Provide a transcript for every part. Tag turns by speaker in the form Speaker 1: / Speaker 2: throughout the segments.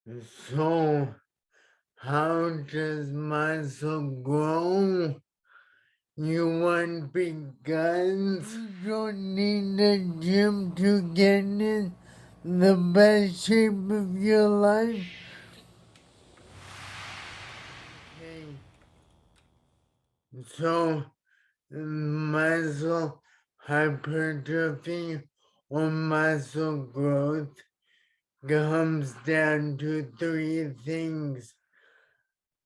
Speaker 1: So, how does muscle grow? You want big guns? You don't need a gym to get in the best shape of your life. Okay. So, muscle hypertrophy or muscle growth comes down to three things: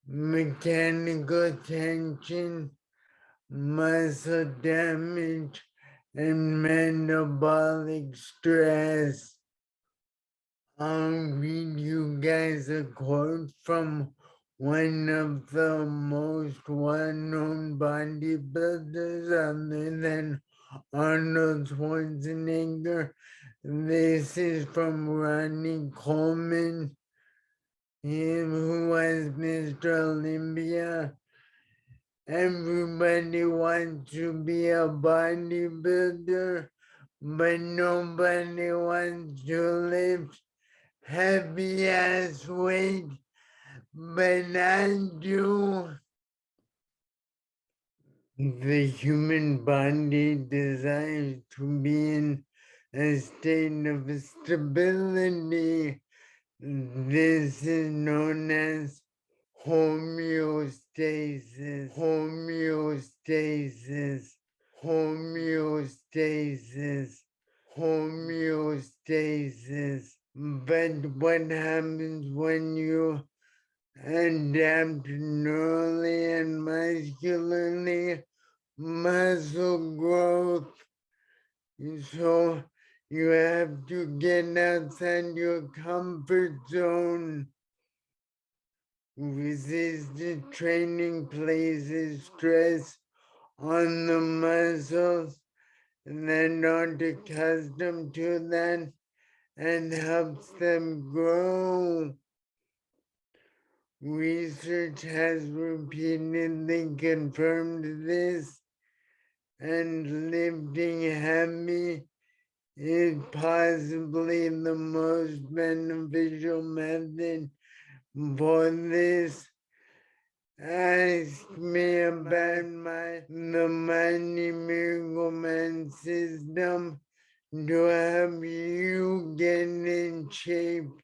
Speaker 1: mechanical tension, muscle damage, and metabolic stress. I'll read you guys a quote from one of the most well-known bodybuilders other than Arnold Schwarzenegger. This is from Ronnie Coleman, him who was Mr. Olympia. Everybody wants to be a bodybuilder, but nobody wants to lift heavy ass weight, but I do. The human body desires to be in a state of stability. This is known as homeostasis, homeostasis, homeostasis, homeostasis. But what happens when you adapt neurally and muscularly? Muscle growth. So you have to get outside your comfort zone. Resistant training places stress on the muscles that aren't accustomed to that and helps them grow. Research has repeatedly confirmed this, and lifting heavy is possibly the most beneficial method for this. Ask me about the Themightymiracleman system to help you get in shape